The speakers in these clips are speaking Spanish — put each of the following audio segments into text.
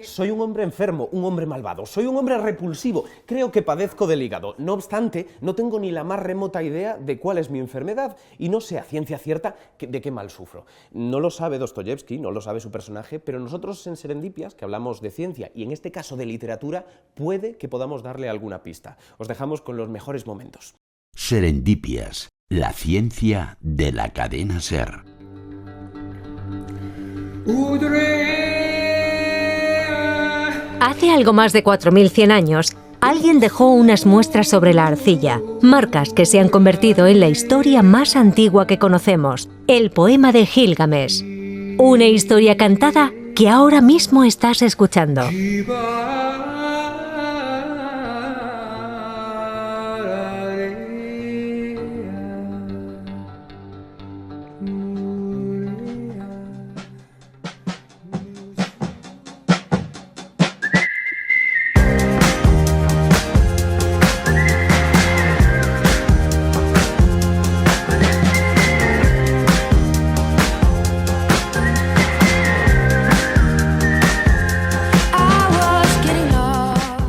Soy un hombre enfermo, un hombre malvado, soy un hombre repulsivo, creo que padezco del hígado. No obstante, no tengo ni la más remota idea de cuál es mi enfermedad y no sé a ciencia cierta de qué mal sufro. No lo sabe Dostoyevsky, no lo sabe su personaje, pero nosotros en Serendipias, que hablamos de ciencia y en este caso de literatura, puede que podamos darle alguna pista. Os dejamos con los mejores momentos. Serendipias, la ciencia de la cadena SER. Hace algo más de 4100 años, alguien dejó unas muestras sobre la arcilla, marcas que se han convertido en la historia más antigua que conocemos, el poema de Gilgamesh. Una historia cantada que ahora mismo estás escuchando.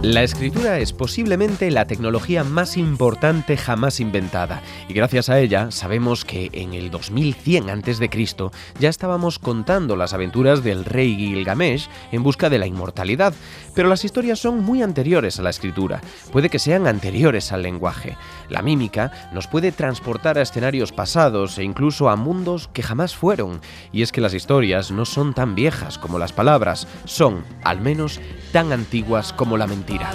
La escritura es posiblemente la tecnología más importante jamás inventada y gracias a ella sabemos que en el 2100 a.C. ya estábamos contando las aventuras del rey Gilgamesh en busca de la inmortalidad, pero las historias son muy anteriores a la escritura, puede que sean anteriores al lenguaje. La mímica nos puede transportar a escenarios pasados e incluso a mundos que jamás fueron, y es que las historias no son tan viejas como las palabras, son, al menos, tan antiguas como la mentira.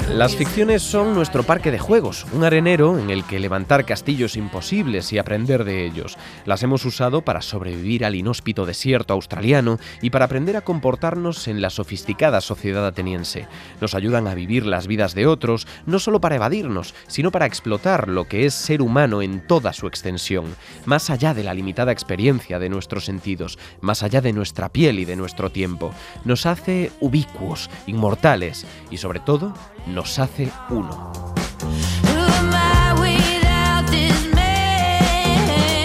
Las ficciones son nuestro parque de juegos, un arenero en el que levantar castillos imposibles y aprender de ellos. Las hemos usado para sobrevivir al inhóspito desierto australiano y para aprender a comportarnos en la sofisticada sociedad ateniense. Nos ayudan a vivir las vidas de otros, no solo para evadirnos, sino para explotar lo que es ser humano en toda su extensión, más allá de la limitada experiencia de nuestros sentidos, más allá de nuestra piel y de nuestro tiempo. Nos hace ubicuos, inmortales y, sobre todo, nos hace uno.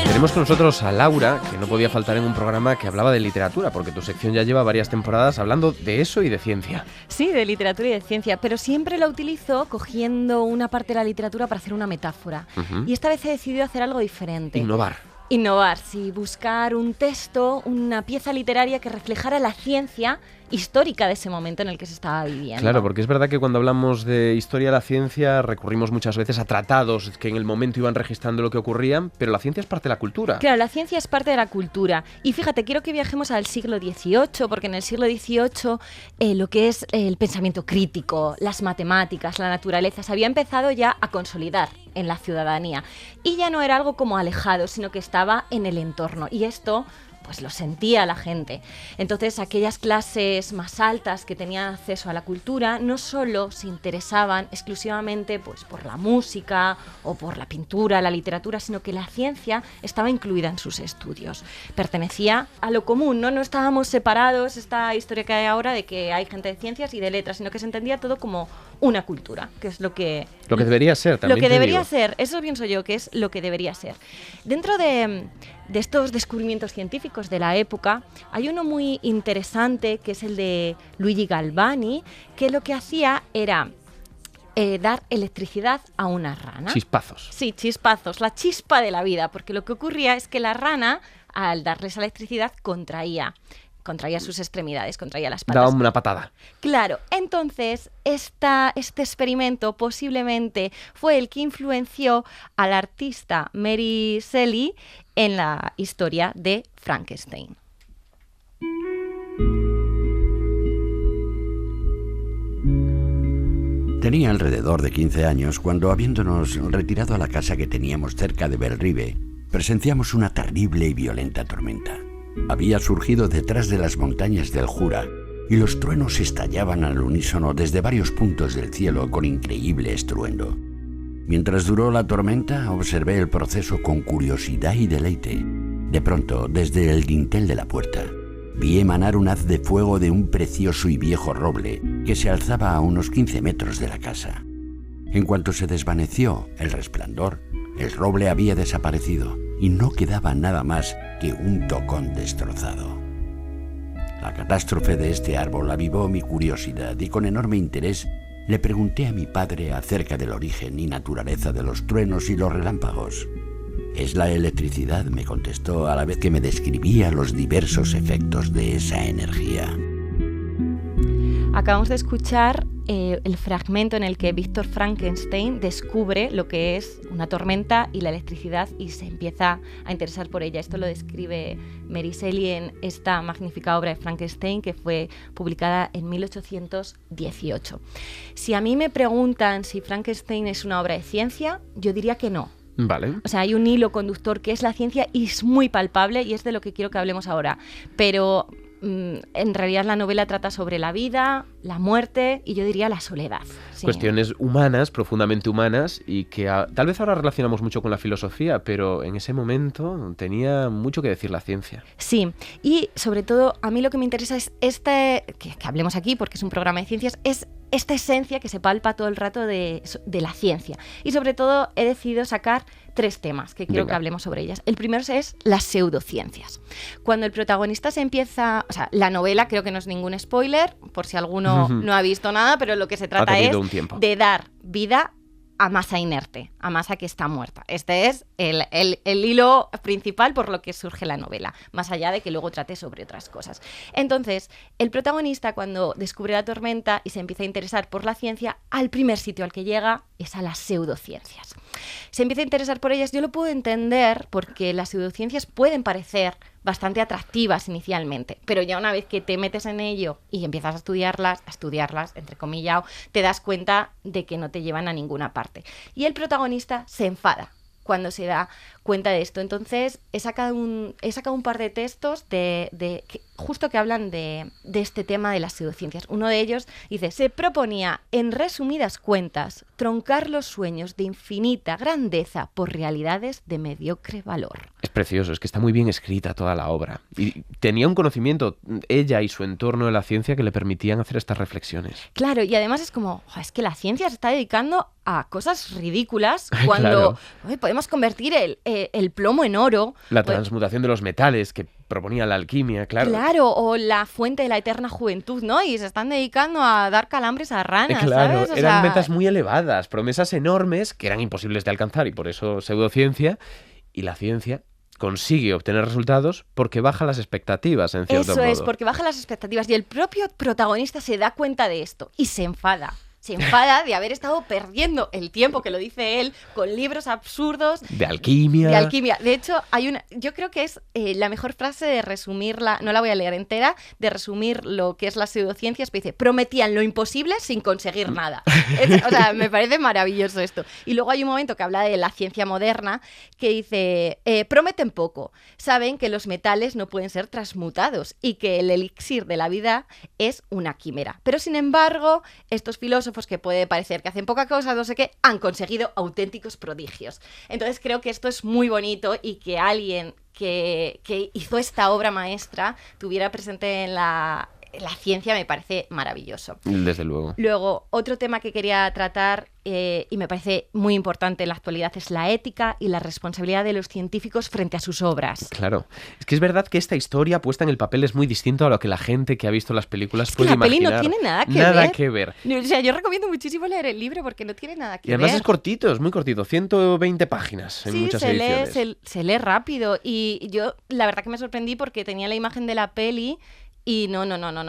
Tenemos con nosotros a Laura, que no podía faltar en un programa que hablaba de literatura, porque tu sección ya lleva varias temporadas hablando de eso y de ciencia. Sí, de literatura y de ciencia, pero siempre la utilizo cogiendo una parte de la literatura para hacer una metáfora. Y esta vez he decidido hacer algo diferente. Innovar, sí, buscar un texto, una pieza literaria que reflejara la ciencia histórica de ese momento en el que se estaba viviendo. Claro, porque es verdad que cuando hablamos de historia de la ciencia recurrimos muchas veces a tratados que en el momento iban registrando lo que ocurría, pero la ciencia es parte de la cultura. Claro, la ciencia es parte de la cultura. Y fíjate, quiero que viajemos al siglo XVIII, porque en el siglo XVIII lo que es el pensamiento crítico, las matemáticas, la naturaleza, se había empezado ya a consolidar en la ciudadanía. Y ya no era algo como alejado, sino que estaba en el entorno. Y esto pues lo sentía la gente. Entonces, aquellas clases más altas que tenían acceso a la cultura no solo se interesaban exclusivamente pues, por la música o por la pintura, la literatura, sino que la ciencia estaba incluida en sus estudios. Pertenecía a lo común, ¿no? No estábamos separados, esta historia que hay ahora de que hay gente de ciencias y de letras, sino que se entendía todo como una cultura, que es lo que debería ser también. Lo que debería ser, eso pienso yo, que es lo que debería ser. Dentro de estos descubrimientos científicos de la época, hay uno muy interesante que es el de Luigi Galvani, que lo que hacía era dar electricidad a una rana. Chispazos. Sí, chispazos, la chispa de la vida, porque lo que ocurría es que la rana, al darles electricidad, contraía sus extremidades, contraía las patas. Daba una patada. Claro, entonces este experimento posiblemente fue el que influenció al artista Mary Shelley en la historia de Frankenstein. Tenía alrededor de 15 años cuando, habiéndonos retirado a la casa que teníamos cerca de Bellrive, presenciamos una terrible y violenta tormenta. Había surgido detrás de las montañas del Jura y los truenos estallaban al unísono desde varios puntos del cielo con increíble estruendo. Mientras duró la tormenta, observé el proceso con curiosidad y deleite. De pronto, desde el dintel de la puerta, vi emanar un haz de fuego de un precioso y viejo roble que se alzaba a unos 15 metros de la casa. En cuanto se desvaneció el resplandor, El roble había desaparecido y no quedaba nada más que un tocón destrozado. La catástrofe de este árbol avivó mi curiosidad y con enorme interés le pregunté a mi padre acerca del origen y naturaleza de los truenos y los relámpagos. «Es la electricidad», me contestó a la vez que me describía los diversos efectos de esa energía. Acabamos de escuchar el fragmento en el que Víctor Frankenstein descubre lo que es una tormenta y la electricidad y se empieza a interesar por ella. Esto lo describe Mary Shelley en esta magnífica obra de Frankenstein que fue publicada en 1818. Si a mí me preguntan si Frankenstein es una obra de ciencia, yo diría que no. Vale. O sea, hay un hilo conductor que es la ciencia y es muy palpable y es de lo que quiero que hablemos ahora. Pero en realidad la novela trata sobre la vida, la muerte y yo diría la soledad. Sí. Cuestiones humanas, profundamente humanas, y que tal vez ahora relacionamos mucho con la filosofía, pero en ese momento tenía mucho que decir la ciencia. Sí, y sobre todo a mí lo que me interesa es que hablemos aquí porque es un programa de ciencias, es esta esencia que se palpa todo el rato de la ciencia. Y sobre todo he decidido sacar 3 temas que quiero que hablemos sobre ellas. El primero es las pseudociencias. Cuando el protagonista se empieza... O sea, la novela creo que no es ningún spoiler, por si alguno no ha visto nada, pero lo que se trata es de dar vida a masa inerte, a masa que está muerta. Este es el hilo principal por lo que surge la novela, más allá de que luego trate sobre otras cosas. Entonces, el protagonista cuando descubre la tormenta y se empieza a interesar por la ciencia, al primer sitio al que llega es a las pseudociencias. Se empieza a interesar por ellas, yo lo puedo entender porque las pseudociencias pueden parecer bastante atractivas inicialmente, pero ya una vez que te metes en ello y empiezas a estudiarlas, entre comillas, te das cuenta de que no te llevan a ninguna parte. Y el protagonista se enfada cuando se da cuenta de esto. Entonces he sacado un par de textos justo que hablan de este tema de las pseudociencias. Uno de ellos dice: se proponía, en resumidas cuentas, troncar los sueños de infinita grandeza por realidades de mediocre valor. Es precioso, es que está muy bien escrita toda la obra. Y tenía un conocimiento, ella y su entorno de la ciencia, que le permitían hacer estas reflexiones. Claro, y además es como, es que la ciencia se está dedicando a cosas ridículas cuando podemos convertir el plomo en oro. La transmutación de los metales que proponía la alquimia, claro. Claro, o la fuente de la eterna juventud, ¿no? Y se están dedicando a dar calambres a ranas, claro, ¿sabes? Eran metas muy elevadas, promesas enormes que eran imposibles de alcanzar y por eso pseudociencia. Y la ciencia consigue obtener resultados porque baja las expectativas, en cierto modo. Eso es, porque baja las expectativas y el propio protagonista se da cuenta de esto y se enfada. Se enfada de haber estado perdiendo el tiempo, que lo dice él, con libros absurdos. De alquimia. De hecho, yo creo que es la mejor frase de resumirla, no la voy a leer entera, de resumir lo que es las pseudociencias, pero dice: prometían lo imposible sin conseguir nada. O sea, me parece maravilloso esto. Y luego hay un momento que habla de la ciencia moderna, que dice: prometen poco, saben que los metales no pueden ser transmutados y que el elixir de la vida es una quimera. Pero sin embargo, estos filósofos que puede parecer que hacen poca cosa, no sé qué, han conseguido auténticos prodigios. Entonces creo que esto es muy bonito y que alguien que hizo esta obra maestra tuviera presente en la ciencia me parece maravilloso. Desde luego. Luego, otro tema que quería tratar y me parece muy importante en la actualidad es la ética y la responsabilidad de los científicos frente a sus obras. Claro. Es que es verdad que esta historia puesta en el papel es muy distinto a lo que la gente que ha visto las películas puede imaginar. La peli no tiene nada que ver. O sea, yo recomiendo muchísimo leer el libro porque no tiene nada que ver. Y además es cortito, es muy cortito, 120 páginas en muchas ediciones. Se lee rápido y yo la verdad que me sorprendí porque tenía la imagen de la peli. Y no.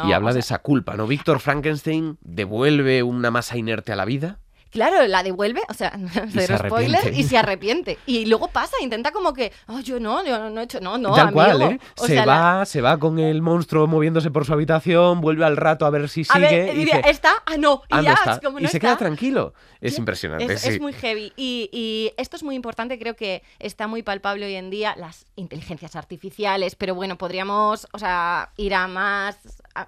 Y habla de esa culpa, ¿no? Víctor Frankenstein devuelve una masa inerte a la vida. Claro, la devuelve, o sea, cero spoiler, y se arrepiente. Y luego pasa, intenta como que, yo no he hecho, no, tal amigo. Cual, ¿eh? Se va con el monstruo moviéndose por su habitación, vuelve al rato a ver si sigue. A ver, y dice, ¿está? No, y ya, está. Es como no y se está. queda tranquilo. Es impresionante, Es muy heavy. Y esto es muy importante, creo que está muy palpable hoy en día, las inteligencias artificiales, pero bueno, podríamos, ir a más,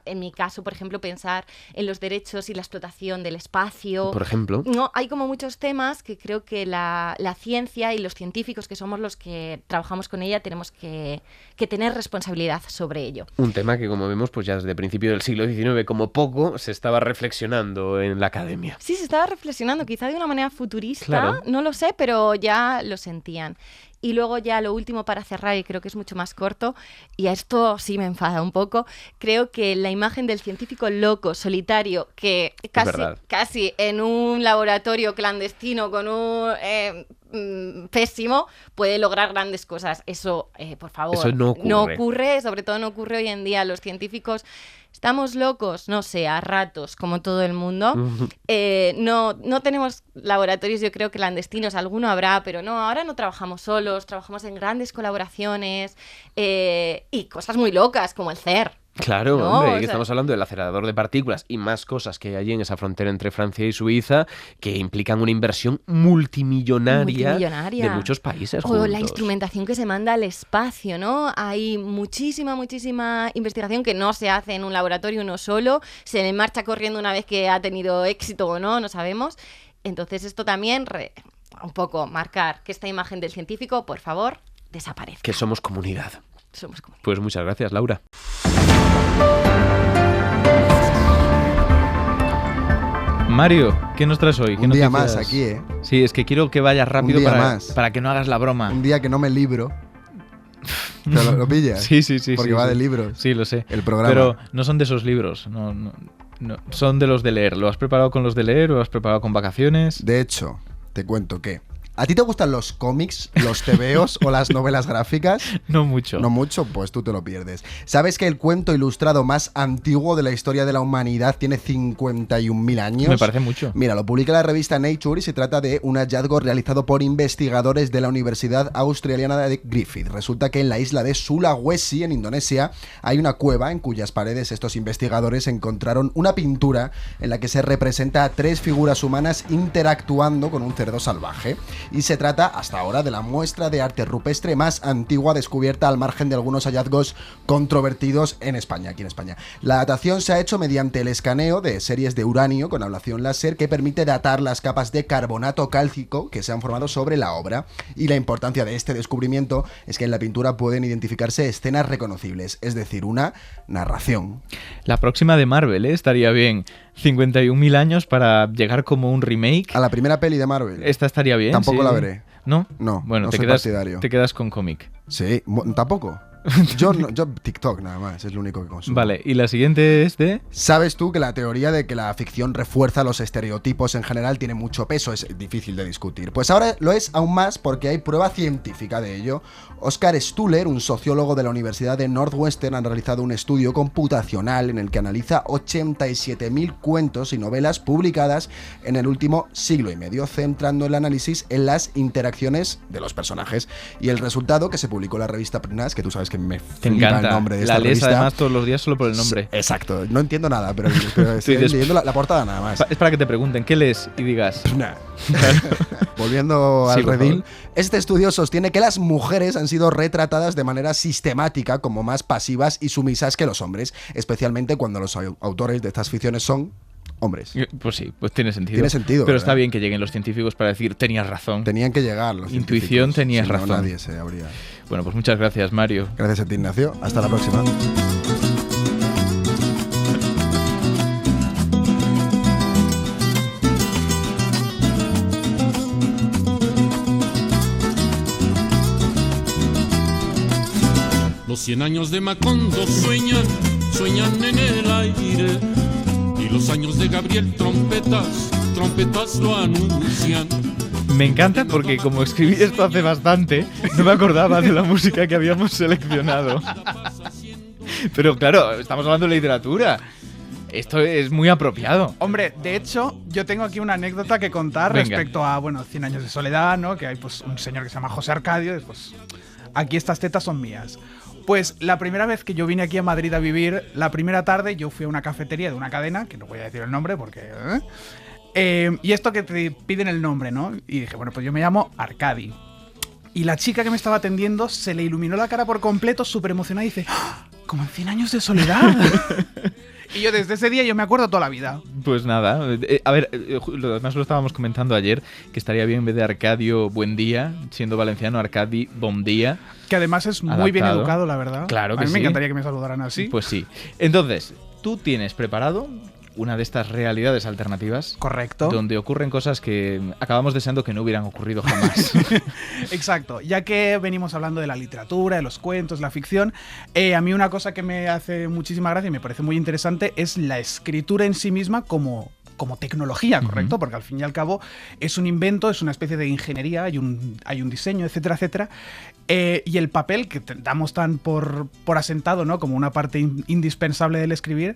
en mi caso, por ejemplo, pensar en los derechos y la explotación del espacio. Por ejemplo. no, hay como muchos temas que creo que la ciencia y los científicos que somos los que trabajamos con ella tenemos que tener responsabilidad sobre ello. Un tema que, como vemos, pues ya desde el principio del siglo XIX, como poco, se estaba reflexionando en la academia. Sí, se estaba reflexionando, quizá de una manera futurista, claro. No lo sé, pero ya lo sentían. Y luego ya lo último para cerrar, y creo que es mucho más corto, y a esto sí me enfada un poco, creo que la imagen del científico loco, solitario, que casi en un laboratorio clandestino con un pésimo, puede lograr grandes cosas. Eso, por favor, eso no ocurre, sobre todo no ocurre hoy en día. Los científicos estamos locos, no sé, a ratos, como todo el mundo. No tenemos laboratorios, yo creo, clandestinos, alguno habrá, pero no, ahora no trabajamos solos, trabajamos en grandes colaboraciones y cosas muy locas, como el CERN. Claro, no, hombre, que estamos hablando del acelerador de partículas y más cosas que hay allí en esa frontera entre Francia y Suiza que implican una inversión multimillonaria. De muchos países juntos. O la instrumentación que se manda al espacio, ¿no? Hay muchísima investigación que no se hace en un laboratorio uno solo, se le marcha corriendo una vez que ha tenido éxito o no sabemos. Entonces esto también, un poco marcar que esta imagen del científico, por favor, desaparezca. Que somos comunidad. Pues muchas gracias, Laura. Mario, ¿qué nos traes hoy? Un día más aquí, ¿eh? Sí, es que quiero que vayas rápido para que no hagas la broma. Un día que no me libro. ¿Lo pillas? Sí. Porque va de libros. Sí, lo sé. El programa. Pero no son de esos libros. No, son de los de leer. ¿Lo has preparado con los de leer o lo has preparado con vacaciones? De hecho, te cuento que... ¿A ti te gustan los cómics, los tebeos o las novelas gráficas? No mucho. No mucho, pues tú te lo pierdes. ¿Sabes que el cuento ilustrado más antiguo de la historia de la humanidad tiene 51.000 años? Me parece mucho. Mira, lo publica la revista Nature y se trata de un hallazgo realizado por investigadores de la Universidad Australiana de Griffith. Resulta que en la isla de Sulawesi, en Indonesia, hay una cueva en cuyas paredes estos investigadores encontraron una pintura en la que se representa a 3 figuras humanas interactuando con un cerdo salvaje. Y se trata, hasta ahora, de la muestra de arte rupestre más antigua descubierta al margen de algunos hallazgos controvertidos en España, aquí en España. La datación se ha hecho mediante el escaneo de series de uranio con ablación láser que permite datar las capas de carbonato cálcico que se han formado sobre la obra. Y la importancia de este descubrimiento es que en la pintura pueden identificarse escenas reconocibles, es decir, una narración. La próxima de Marvel, estaría bien. 51.000 años para llegar como un remake. A la primera peli de Marvel. Esta estaría bien. Tampoco la veré. ¿No? No, bueno, no te quedas con cómic. Sí, tampoco. Yo TikTok nada más, es lo único que consumo. Vale, y la siguiente es de... ¿Sabes tú que la teoría de que la ficción refuerza los estereotipos en general tiene mucho peso? Es difícil de discutir. Pues ahora lo es aún más porque hay prueba científica de ello. Oscar Stuller, un sociólogo de la Universidad de Northwestern, ha realizado un estudio computacional en el que analiza 87.000 cuentos y novelas publicadas en el último siglo y medio, centrando el análisis en las interacciones de los personajes. Y el resultado, que se publicó en la revista PNAS, que tú sabes que me flipa el nombre de esta revista. La lees además todos los días solo por el nombre. Sí, exacto, no entiendo nada, pero estoy leyendo la portada nada más. Es para que te pregunten, ¿qué lees? Y digas... Nah. Volviendo al redil, este estudio sostiene que las mujeres han sido retratadas de manera sistemática como más pasivas y sumisas que los hombres, especialmente cuando los autores de estas ficciones son hombres. Pues sí, pues tiene sentido. Tiene sentido. Pero ¿verdad? Está bien que lleguen los científicos para decir, tenías razón. Tenían que llegar los Intuición, tenías razón. No, nadie se habría... Bueno, pues muchas gracias, Mario. Gracias a ti, Ignacio. Hasta la próxima. Los 100 años de Macondo sueñan en el aire. Y los años de Gabriel trompetas lo anuncian. Me encanta porque como escribí esto hace bastante, no me acordaba de la música que habíamos seleccionado. Pero claro, estamos hablando de literatura. Esto es muy apropiado. Hombre, de hecho, yo tengo aquí una anécdota que contar respecto a, 100 años de soledad, ¿no? Que hay pues un señor que se llama José Arcadio, y pues aquí estas tetas son mías. Pues la primera vez que yo vine aquí a Madrid a vivir, la primera tarde yo fui a una cafetería de una cadena, que no voy a decir el nombre porque... y esto que te piden el nombre, ¿no? Y dije, bueno, pues yo me llamo Arcadi. Y la chica que me estaba atendiendo se le iluminó la cara por completo, súper emocionada, y dice, ¡ah! Como en 100 años de soledad. Y yo desde ese día yo me acuerdo toda la vida. Pues nada, a ver, además lo estábamos comentando ayer, que estaría bien en vez de Arcadio Buen Día, siendo valenciano, Arcadi Bon Día. Que además es muy bien educado, la verdad. Claro que A mí me sí. encantaría que me saludaran así. Pues sí. Entonces, tú tienes preparado una de estas realidades alternativas. Correcto. Donde ocurren cosas que acabamos deseando que no hubieran ocurrido jamás. Exacto. Ya que venimos hablando de la literatura, de los cuentos, la ficción, a mí una cosa que me hace muchísima gracia y me parece muy interesante es la escritura en sí misma como tecnología, ¿correcto? Porque al fin y al cabo es un invento, es una especie de ingeniería, hay un diseño, etcétera, etcétera. Y el papel, que damos tan por asentado, ¿no? Como una parte indispensable del escribir.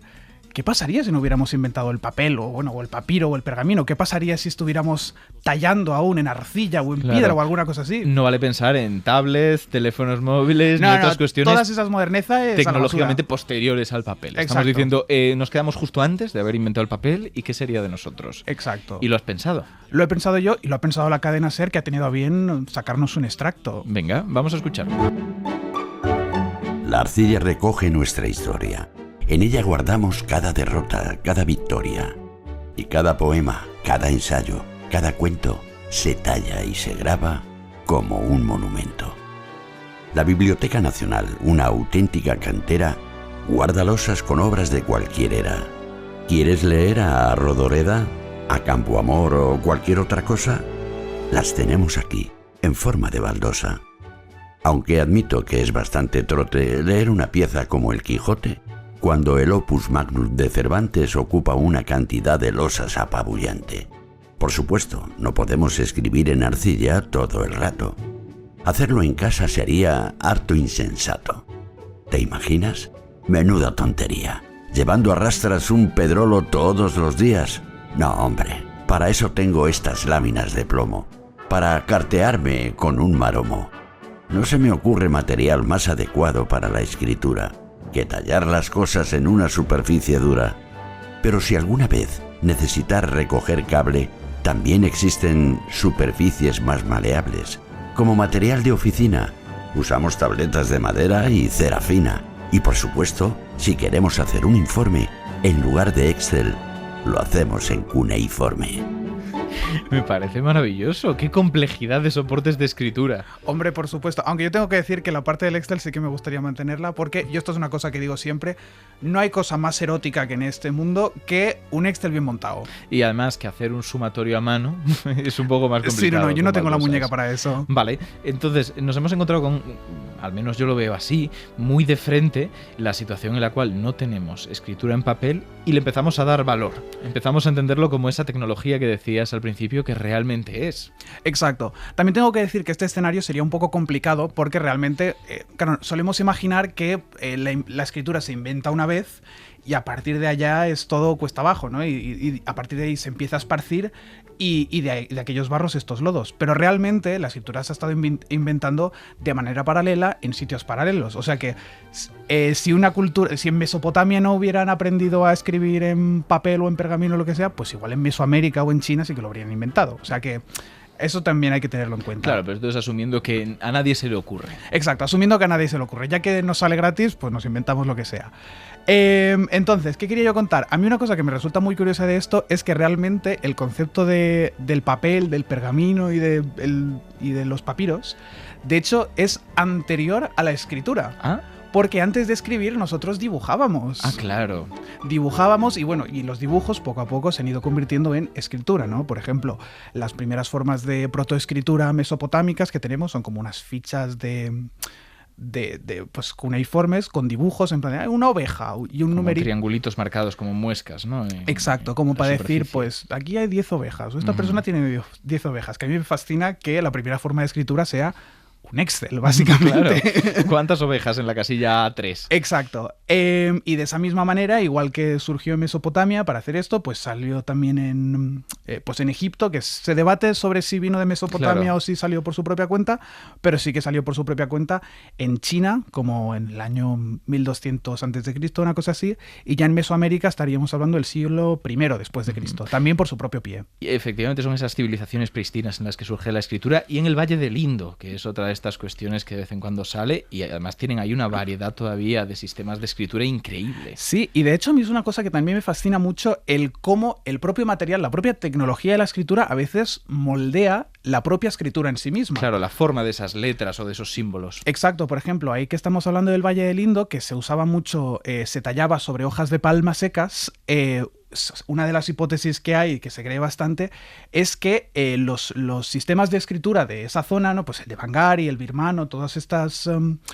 ¿Qué pasaría si no hubiéramos inventado el papel o el papiro o el pergamino? ¿Qué pasaría si estuviéramos tallando aún en arcilla o en piedra o alguna cosa así? No vale pensar en tablets, teléfonos móviles, ni otras cuestiones todas esas modernezas tecnológicamente posteriores al papel. Exacto. Estamos diciendo, nos quedamos justo antes de haber inventado el papel y qué sería de nosotros. Exacto. ¿Y lo has pensado? Lo he pensado yo y lo ha pensado la cadena SER, que ha tenido a bien sacarnos un extracto. Venga, vamos a escucharlo. La arcilla recoge nuestra historia. En ella guardamos cada derrota, cada victoria. Y cada poema, cada ensayo, cada cuento se talla y se graba como un monumento. La Biblioteca Nacional, una auténtica cantera, guarda losas con obras de cualquier era. ¿Quieres leer a Rodoreda, a Campoamor o cualquier otra cosa? Las tenemos aquí, en forma de baldosa. Aunque admito que es bastante trote leer una pieza como El Quijote, cuando el opus magnum de Cervantes ocupa una cantidad de losas apabullante. Por supuesto, no podemos escribir en arcilla todo el rato. Hacerlo en casa sería harto insensato. ¿Te imaginas? Menuda tontería. ¿Llevando a rastras un pedrolo todos los días? No, hombre, para eso tengo estas láminas de plomo, para cartearme con un maromo. No se me ocurre material más adecuado para la escritura que tallar las cosas en una superficie dura. Pero si alguna vez necesitar recoger cable, también existen superficies más maleables. Como material de oficina, usamos tabletas de madera y cera fina. Y por supuesto, si queremos hacer un informe, en lugar de Excel, lo hacemos en cuneiforme. Me parece maravilloso. Qué complejidad de soportes de escritura. Hombre, por supuesto. Aunque yo tengo que decir que la parte del Excel sí que me gustaría mantenerla, porque yo esto es una cosa que digo siempre, no hay cosa más erótica que en este mundo que un Excel bien montado. Y además que hacer un sumatorio a mano es un poco más complicado. Sí, no, yo no tengo la muñeca para eso. Vale, entonces nos hemos encontrado con, al menos yo lo veo así, muy de frente la situación en la cual no tenemos escritura en papel y le empezamos a dar valor. Empezamos a entenderlo como esa tecnología que decías al principio que realmente es. Exacto. También tengo que decir que este escenario sería un poco complicado porque realmente, claro, solemos imaginar que la escritura se inventa una vez y a partir de allá es todo cuesta abajo, ¿no? Y a partir de ahí se empieza a esparcir y de aquellos barros estos lodos. Pero realmente la escritura se ha estado inventando de manera paralela en sitios paralelos. O sea que si en Mesopotamia no hubieran aprendido a escribir en papel o en pergamino o lo que sea, pues igual en Mesoamérica o en China sí que lo habrían inventado. O sea que eso también hay que tenerlo en cuenta. Claro, pero entonces asumiendo que a nadie se le ocurre. Exacto, asumiendo que a nadie se le ocurre. Ya que nos sale gratis, pues nos inventamos lo que sea. Entonces, ¿qué quería yo contar? A mí una cosa que me resulta muy curiosa de esto es que realmente el concepto del papel, del pergamino y de los papiros, de hecho, es anterior a la escritura. ¿Ah? Porque antes de escribir nosotros dibujábamos. Ah, claro. Dibujábamos y bueno, y los dibujos poco a poco se han ido convirtiendo en escritura, ¿no? Por ejemplo, las primeras formas de protoescritura mesopotámicas que tenemos son como unas fichas de pues cuneiformes con dibujos en plan una oveja y un numerito. Triangulitos marcados como muescas, ¿no? Exacto, como para decir, pues aquí hay 10 ovejas, o esta persona tiene 10 ovejas, que a mí me fascina que la primera forma de escritura sea un Excel, básicamente. Claro. ¿Cuántas ovejas en la casilla 3? Exacto. Y de esa misma manera, igual que surgió en Mesopotamia para hacer esto, pues salió también en Egipto, que se debate sobre si vino de Mesopotamia o si salió por su propia cuenta, pero sí que salió por su propia cuenta en China, como en el año 1200 a.C., una cosa así, y ya en Mesoamérica estaríamos hablando del siglo I después de Cristo, también por su propio pie. Y efectivamente son esas civilizaciones prístinas en las que surge la escritura, y en el Valle del Indo, que es otra de estas cuestiones que de vez en cuando sale, y además tienen ahí una variedad todavía de sistemas de escritura increíble. Sí, y de hecho a mí es una cosa que también me fascina mucho, el cómo el propio material, la propia tecnología de la escritura a veces moldea la propia escritura en sí misma. Claro, la forma de esas letras o de esos símbolos. Exacto, por ejemplo, ahí que estamos hablando del Valle del Indo, que se usaba mucho, se tallaba sobre hojas de palma secas, una de las hipótesis que hay, que se cree bastante, es que los sistemas de escritura de esa zona, ¿no? Pues el de Bangari, el birmano, todos estos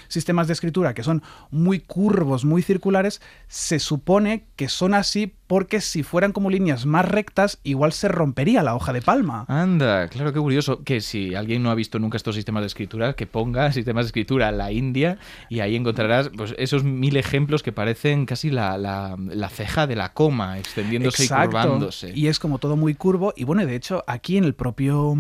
sistemas de escritura que son muy curvos, muy circulares, se supone que son así porque si fueran como líneas más rectas, igual se rompería la hoja de palma. Anda, claro, qué curioso. Que si alguien no ha visto nunca estos sistemas de escritura, que ponga sistemas de escritura la India y ahí encontrarás pues, esos 1000 ejemplos que parecen casi la ceja de la coma, extendiéndose. Exacto. Y curvándose. Y es como todo muy curvo. Y bueno, de hecho, aquí en el propio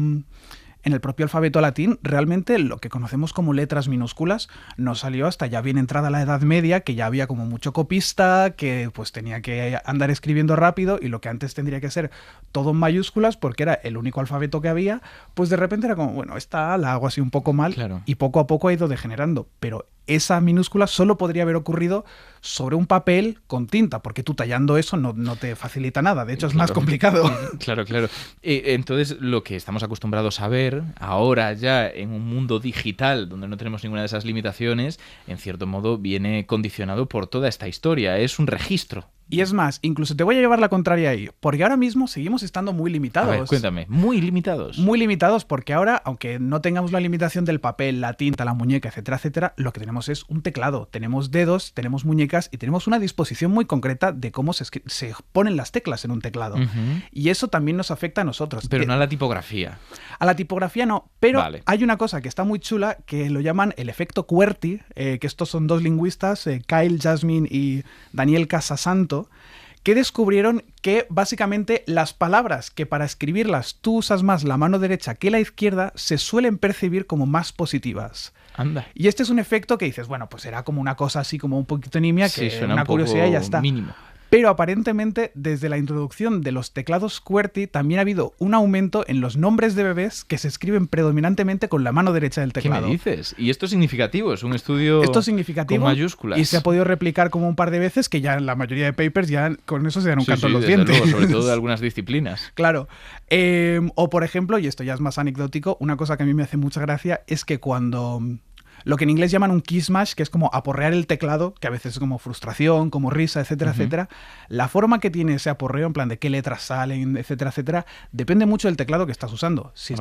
alfabeto latín, realmente lo que conocemos como letras minúsculas no salió hasta ya bien entrada la Edad Media, que ya había como mucho copista, que pues tenía que andar escribiendo rápido, y lo que antes tendría que ser todo en mayúsculas, porque era el único alfabeto que había, pues de repente era como, bueno, esta la hago así un poco mal, claro. Y poco a poco ha ido degenerando. Pero esa minúscula solo podría haber ocurrido sobre un papel con tinta, porque tú tallando eso no te facilita nada, de hecho es más complicado. Claro. Entonces, lo que estamos acostumbrados a ver ahora ya en un mundo digital donde no tenemos ninguna de esas limitaciones, en cierto modo viene condicionado por toda esta historia, es un registro. Y es más, incluso te voy a llevar la contraria ahí, porque ahora mismo seguimos estando muy limitados. A ver, cuéntame, muy limitados. Muy limitados porque ahora, aunque no tengamos la limitación del papel, la tinta, la muñeca, etcétera, etcétera, lo que tenemos es un teclado, tenemos dedos, tenemos muñecas y tenemos una disposición muy concreta de cómo se ponen las teclas en un teclado. Uh-huh. Y eso también nos afecta a nosotros. Pero no a la tipografía. A la tipografía no, pero vale. Hay una cosa que está muy chula que lo llaman el efecto QWERTY, que estos son dos lingüistas, Kyle Jasmine y Daniel Casasanto, que descubrieron que básicamente las palabras que para escribirlas tú usas más la mano derecha que la izquierda se suelen percibir como más positivas. Anda. Y este es un efecto que dices, bueno, pues será como una cosa así como un poquito nimia, que sí, suena una un poco curiosidad y ya está. Mínimo. Pero aparentemente, desde la introducción de los teclados QWERTY, también ha habido un aumento en los nombres de bebés que se escriben predominantemente con la mano derecha del teclado. ¿Qué me dices? Y esto es significativo, es un estudio significativo, con mayúsculas. Y se ha podido replicar como un par de veces, que ya en la mayoría de papers ya con eso se dan un canto en los desde dientes. Luego, sobre todo de algunas disciplinas. Claro. O por ejemplo, y esto ya es más anecdótico, una cosa que a mí me hace mucha gracia es que cuando... Lo que en inglés llaman un key smash, que es como aporrear el teclado, que a veces es como frustración, como risa, etcétera, etcétera. La forma que tiene ese aporreo, en plan de qué letras salen, etcétera, etcétera, depende mucho del teclado que estás usando. Si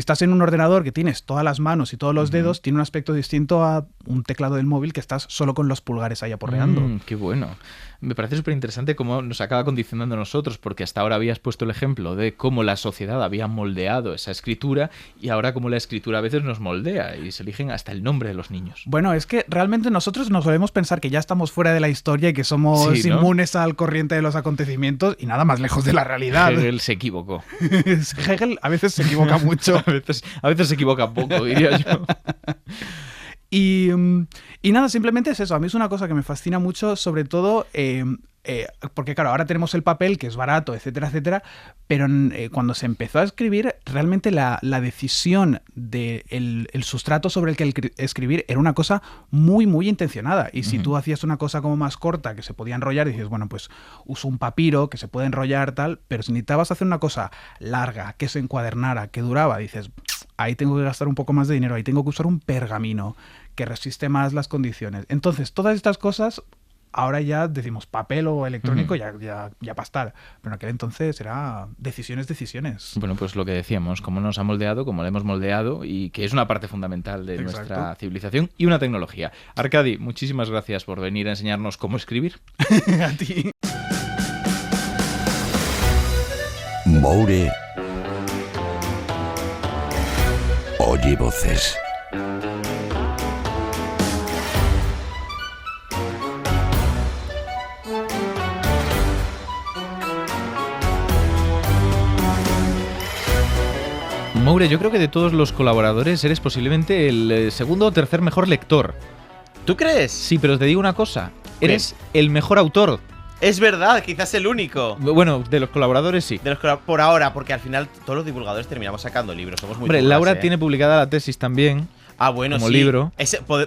estás en un ordenador que tienes todas las manos y todos los dedos, tiene un aspecto distinto a un teclado del móvil que estás solo con los pulgares ahí aporreando. Qué bueno. Me parece súper interesante cómo nos acaba condicionando a nosotros, porque hasta ahora habías puesto el ejemplo de cómo la sociedad había moldeado esa escritura y ahora cómo la escritura a veces nos moldea y se eligen hasta el nombre de los niños. Bueno, es que realmente nosotros nos solemos pensar que ya estamos fuera de la historia y que somos inmunes al corriente de los acontecimientos y nada más lejos de la realidad. Hegel se equivocó. Hegel a veces se equivoca mucho. a veces se equivoca poco, diría yo. Y nada, simplemente es eso. A mí es una cosa que me fascina mucho, sobre todo porque claro, ahora tenemos el papel, que es barato, etcétera, etcétera, pero cuando se empezó a escribir, realmente la decisión del el sustrato sobre el que escribir era una cosa muy, muy intencionada. Y si tú hacías una cosa como más corta, que se podía enrollar, dices, bueno, pues uso un papiro que se puede enrollar, tal, pero si necesitabas hacer una cosa larga, que se encuadernara, que duraba, dices, ahí tengo que gastar un poco más de dinero, ahí tengo que usar un pergamino que resiste más las condiciones. Entonces, todas estas cosas... Ahora ya decimos papel o electrónico, ya para estar. Pero en aquel entonces era decisiones. Bueno, pues lo que decíamos, cómo nos ha moldeado, cómo le hemos moldeado y que es una parte fundamental de nuestra civilización y una tecnología. Arcadi, muchísimas gracias por venir a enseñarnos cómo escribir. A ti. Moure oye voces. Moure, yo creo que de todos los colaboradores eres posiblemente el segundo o tercer mejor lector. ¿Tú crees? Sí, pero te digo una cosa. Eres el mejor autor. Es verdad, quizás el único. Bueno, de los colaboradores sí. Por ahora, porque al final todos los divulgadores terminamos sacando libros. Somos muy Hombre, turras, Laura tiene publicada la tesis también. bueno, como sí. libro.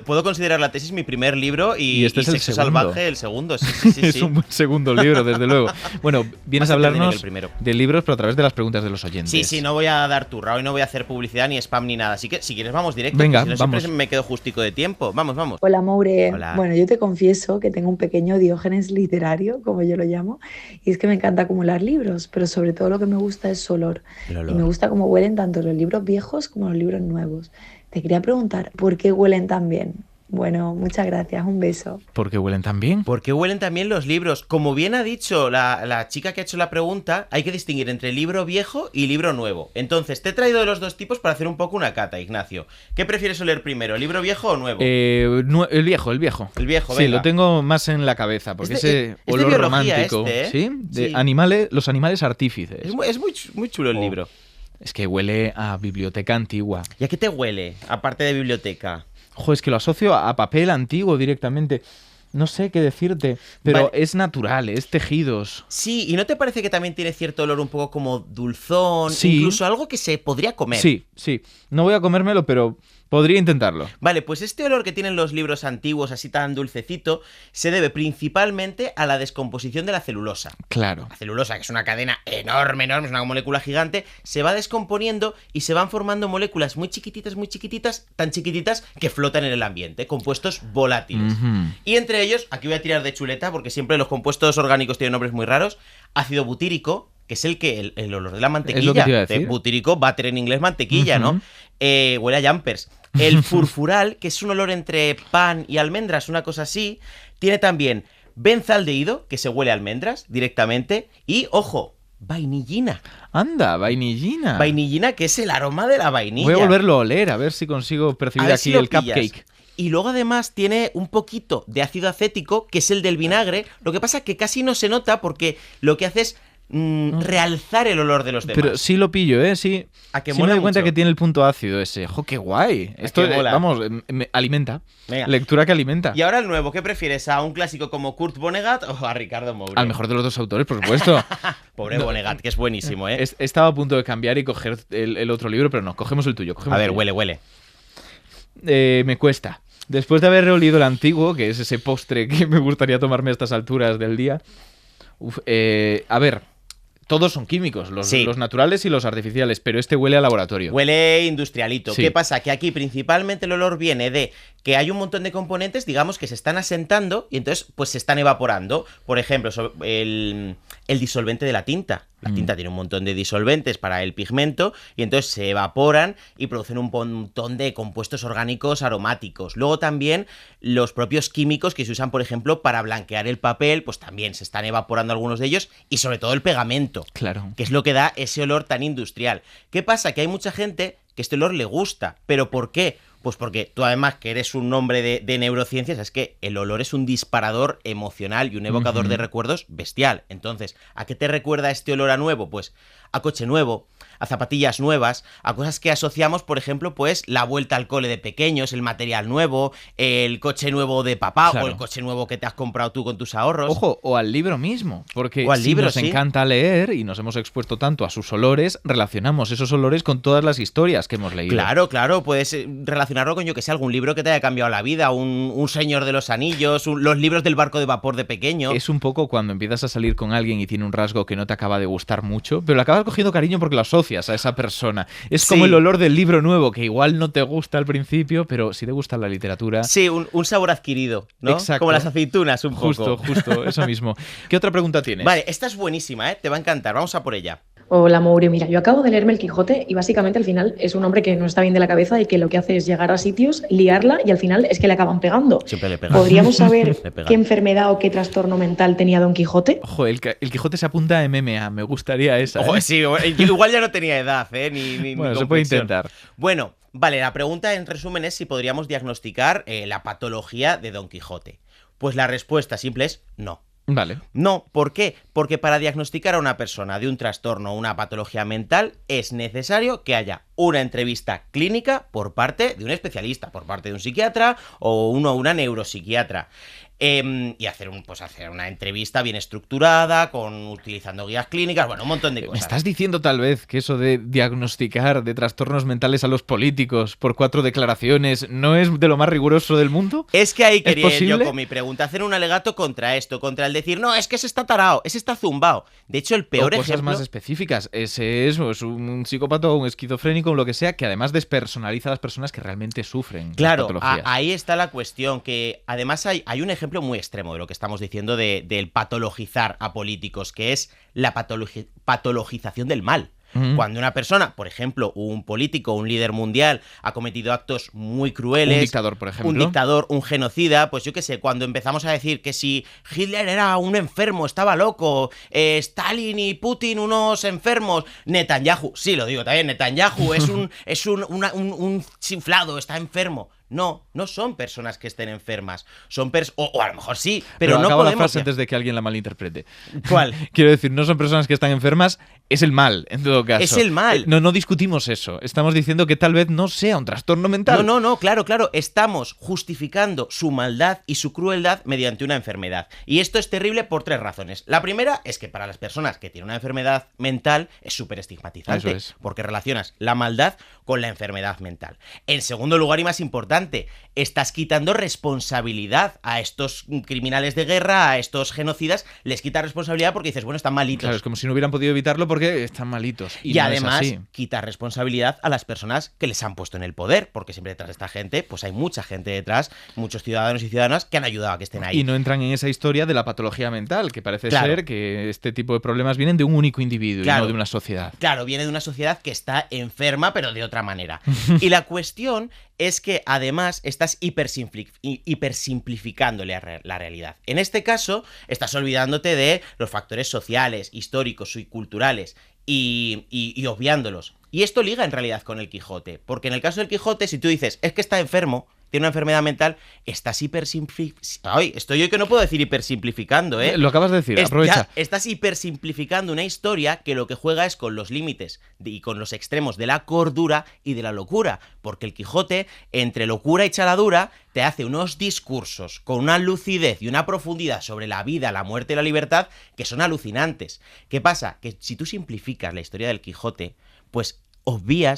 Puedo considerar la tesis mi primer libro y este es el Sexo segundo. Salvaje el segundo. Sí. Es un buen segundo libro, desde luego. Bueno, vienes a hablarnos de libros, pero a través de las preguntas de los oyentes. Sí, no voy a dar turra, hoy no voy a hacer publicidad ni spam ni nada. Así que si quieres vamos directo. Venga, si no, vamos. Siempre me quedo justico de tiempo. Vamos. Hola, Moure. Hola. Bueno, yo te confieso que tengo un pequeño Diógenes literario, como yo lo llamo, y es que me encanta acumular libros, pero sobre todo lo que me gusta es su olor. Y me gusta cómo huelen tanto los libros viejos como los libros nuevos. Te quería preguntar, ¿por qué huelen tan bien? Bueno, muchas gracias, un beso. ¿Por qué huelen tan bien? ¿Por qué huelen tan bien los libros? Como bien ha dicho la chica que ha hecho la pregunta, hay que distinguir entre libro viejo y libro nuevo. Entonces, te he traído de los dos tipos para hacer un poco una cata, Ignacio. ¿Qué prefieres oler primero, libro viejo o nuevo? El viejo. El viejo, Sí, venga. lo tengo más en la cabeza, porque ese de olor biología romántico, ¿eh? ¿sí? De Sí. animales, los animales artífices. Es muy chulo el libro. Es que huele a biblioteca antigua. ¿Y a qué te huele, aparte de biblioteca? Joder, es que lo asocio a papel antiguo directamente. No sé qué decirte, pero Vale. es natural, es tejidos. Sí, ¿y no te parece que también tiene cierto olor un poco como dulzón? Sí. Incluso algo que se podría comer. Sí. No voy a comérmelo, pero podría intentarlo. Vale, pues este olor que tienen los libros antiguos, así tan dulcecito, se debe principalmente a la descomposición de la celulosa. Claro. La celulosa, que es una cadena enorme, es una molécula gigante, se va descomponiendo y se van formando moléculas muy chiquititas, tan chiquititas que flotan en el ambiente, compuestos volátiles. Y entre ellos, aquí voy a tirar de chuleta porque siempre los compuestos orgánicos tienen nombres muy raros, ácido butírico, que es el olor de la mantequilla. Es lo que te iba a decir. Butírico, butter en inglés, mantequilla, ¿no? Huele a jumpers. El furfural, que es un olor entre pan y almendras, una cosa así, tiene también benzaldehído, que se huele a almendras directamente, y, ojo, vainillina. Anda, vainillina. Vainillina, que es el aroma de la vainilla. Voy a volverlo a oler, a ver si consigo percibir ver aquí si lo el pillas. cupcake. Y luego además tiene un poquito de ácido acético, que es el del vinagre. Lo que pasa es que casi no se nota porque lo que hace es realzar el olor de los demás. Pero sí lo pillo, ¿eh? Sí. A que sí mola me doy cuenta mucho. que tiene el punto ácido ese. ¡Jo, qué guay! Esto, que mola. vamos, me alimenta. Venga. Lectura que alimenta. Y ahora el nuevo, ¿qué prefieres? ¿A un clásico como Kurt Vonnegut o a Ricardo Moure? Al mejor de los dos autores, por supuesto. Pobre Vonnegut, que es buenísimo, ¿eh? Estaba a punto de cambiar y coger el otro libro, pero no, cogemos el tuyo. A ver, huele. Me cuesta. Después de haber reolido el antiguo, que es ese postre que me gustaría tomarme a estas alturas del día. A ver, todos son químicos, los naturales y los artificiales, pero este huele a laboratorio. Huele industrialito. Sí. ¿Qué pasa? Que aquí principalmente el olor viene de que hay un montón de componentes, digamos, que se están asentando y entonces pues se están evaporando. Por ejemplo, el disolvente de la tinta. La tinta tiene un montón de disolventes para el pigmento y entonces se evaporan y producen un montón de compuestos orgánicos aromáticos. Luego también los propios químicos que se usan, por ejemplo, para blanquear el papel, pues también se están evaporando algunos de ellos y sobre todo el pegamento. Claro. Que es lo que da ese olor tan industrial. ¿Qué pasa? Que hay mucha gente que este olor le gusta. ¿Pero por qué? Pues porque tú además que eres un hombre de neurociencias, es que el olor es un disparador emocional y un evocador de recuerdos bestial. Entonces, ¿a qué te recuerda este olor a nuevo? Pues a coche nuevo, a zapatillas nuevas, a cosas que asociamos, por ejemplo, pues la vuelta al cole de pequeños, el material nuevo, el coche nuevo de papá Claro. o el coche nuevo que te has comprado tú con tus ahorros. Ojo, o al libro mismo, porque O al si libro, nos sí. encanta leer y nos hemos expuesto tanto a sus olores, relacionamos esos olores con todas las historias que hemos leído. Claro, puedes relacionarlo con, yo que sé, algún libro que te haya cambiado la vida, un Señor de los Anillos, los libros del barco de vapor de pequeño. Es un poco cuando empiezas a salir con alguien y tiene un rasgo que no te acaba de gustar mucho, pero le acabas cogiendo cariño porque lo asocias a esa persona. Es como Sí. el olor del libro nuevo, que igual no te gusta al principio, pero si te gusta la literatura... Sí, un sabor adquirido, ¿no? Exacto. Como las aceitunas, un Justo, poco. eso mismo. ¿Qué otra pregunta tienes? Vale, esta es buenísima, ¿eh? Te va a encantar. Vamos a por ella. Hola, Moure. Mira, yo acabo de leerme El Quijote y básicamente al final es un hombre que no está bien de la cabeza y que lo que hace es llegar a sitios, liarla y al final es que le acaban pegando. Siempre le pegan. ¿Podríamos saber Le pegan. qué enfermedad o qué trastorno mental tenía Don Quijote? Ojo, el Quijote se apunta a MMA, me gustaría esa. Ojo, ¿eh? sí, igual ya no tenía edad, ¿eh? Ni Bueno, se puede complexión. intentar. Bueno, vale, la pregunta en resumen es si podríamos diagnosticar la patología de Don Quijote. Pues la respuesta simple es no. Vale. No, ¿por qué? Porque para diagnosticar a una persona de un trastorno o una patología mental es necesario que haya una entrevista clínica por parte de un especialista, por parte de un psiquiatra o una neuropsiquiatra. y hacer una entrevista bien estructurada, utilizando guías clínicas, bueno, un montón de cosas. ¿Me estás diciendo tal vez que eso de diagnosticar de trastornos mentales a los políticos por 4 declaraciones no es de lo más riguroso del mundo? Es que ahí quería ir yo con mi pregunta, hacer un alegato contra esto, contra el decir, no, es que ese está tarao, ese está zumbao. De hecho, el peor cosas ejemplo... más específicas. Ese es un psicópata o un esquizofrénico o lo que sea, que además despersonaliza a las personas que realmente sufren. Claro, ahí está la cuestión, que además hay un ejemplo muy extremo de lo que estamos diciendo del patologizar a políticos, que es la patologización del mal. Cuando una persona, por ejemplo, un político, un líder mundial, ha cometido actos muy crueles... Un dictador, por ejemplo. Un dictador, un genocida, pues yo qué sé, cuando empezamos a decir que si Hitler era un enfermo, estaba loco, Stalin y Putin unos enfermos, Netanyahu, sí, lo digo también, Netanyahu es un chiflado, está enfermo. No son personas que estén enfermas. Son o a lo mejor sí, pero no acaba podemos... la frase antes de que alguien la malinterprete. ¿Cuál? Quiero decir, no son personas que están enfermas, es el mal, en todo caso. Es el mal. No discutimos eso. Estamos diciendo que tal vez no sea un trastorno mental. No, claro. Estamos justificando su maldad y su crueldad mediante una enfermedad. Y esto es terrible por 3 razones. La primera es que para las personas que tienen una enfermedad mental es súper estigmatizante. Eso es. Porque relacionas la maldad con la enfermedad mental. En segundo lugar, y más importante, estás quitando responsabilidad a estos criminales de guerra, a estos genocidas, les quitas responsabilidad porque dices, bueno, están malitos. Claro, es como si no hubieran podido evitarlo porque están malitos. Y no además quitas responsabilidad a las personas que les han puesto en el poder, porque siempre detrás de esta gente, pues hay mucha gente detrás, muchos ciudadanos y ciudadanas que han ayudado a que estén ahí. Y no entran en esa historia de la patología mental, que parece ser que este tipo de problemas vienen de un único individuo y no de una sociedad. Claro, viene de una sociedad que está enferma, pero de otra manera. Y la cuestión es que además estás hipersimplificándole la realidad. En este caso, estás olvidándote de los factores sociales, históricos y culturales y obviándolos. Y esto liga en realidad con el Quijote, porque en el caso del Quijote, si tú dices, es que está enfermo, tiene una enfermedad mental, estás hipersimplificando. Ay, estoy hoy que no puedo decir hipersimplificando, ¿eh? Lo acabas de decir, aprovecha. Estás hipersimplificando una historia que lo que juega es con los límites y con los extremos de la cordura y de la locura, porque el Quijote, entre locura y chaladura, te hace unos discursos con una lucidez y una profundidad sobre la vida, la muerte y la libertad que son alucinantes. ¿Qué pasa? Que si tú simplificas la historia del Quijote, pues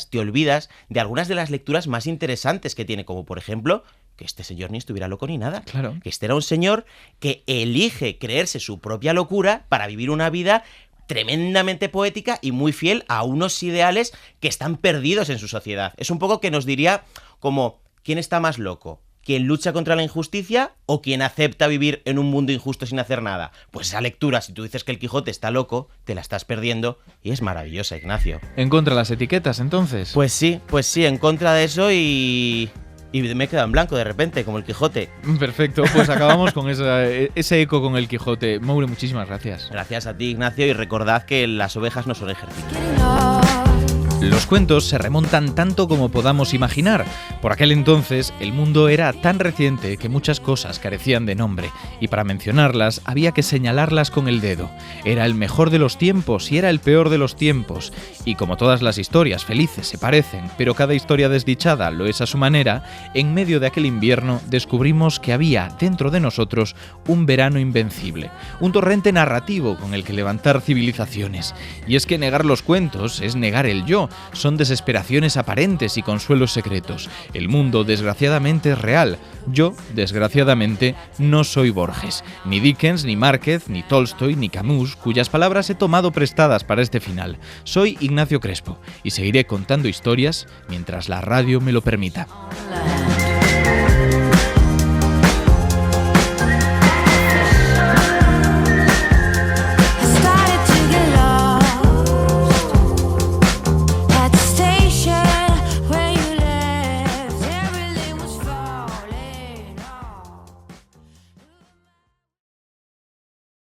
te olvidas de algunas de las lecturas más interesantes que tiene, como por ejemplo, que este señor ni estuviera loco ni nada. Claro. Que este era un señor que elige creerse su propia locura para vivir una vida tremendamente poética y muy fiel a unos ideales que están perdidos en su sociedad. Es un poco que nos diría como, ¿quién está más loco? ¿Quién lucha contra la injusticia o quien acepta vivir en un mundo injusto sin hacer nada? Pues esa lectura, si tú dices que el Quijote está loco, te la estás perdiendo y es maravillosa, Ignacio. ¿En contra de las etiquetas, entonces? Pues sí, en contra de eso y me he quedado en blanco de repente, como el Quijote. Perfecto, pues acabamos con ese eco con el Quijote. Moure, muchísimas gracias. Gracias a ti, Ignacio, y recordad que las ovejas no son ejércitos. Los cuentos se remontan tanto como podamos imaginar. Por aquel entonces, el mundo era tan reciente que muchas cosas carecían de nombre, y para mencionarlas había que señalarlas con el dedo. Era el mejor de los tiempos y era el peor de los tiempos. Y como todas las historias felices se parecen, pero cada historia desdichada lo es a su manera, en medio de aquel invierno descubrimos que había dentro de nosotros un verano invencible, un torrente narrativo con el que levantar civilizaciones. Y es que negar los cuentos es negar el yo. Son desesperaciones aparentes y consuelos secretos. El mundo, desgraciadamente, es real. Yo, desgraciadamente, no soy Borges, ni Dickens, ni Márquez, ni Tolstoy, ni Camus, cuyas palabras he tomado prestadas para este final. Soy Ignacio Crespo y seguiré contando historias mientras la radio me lo permita.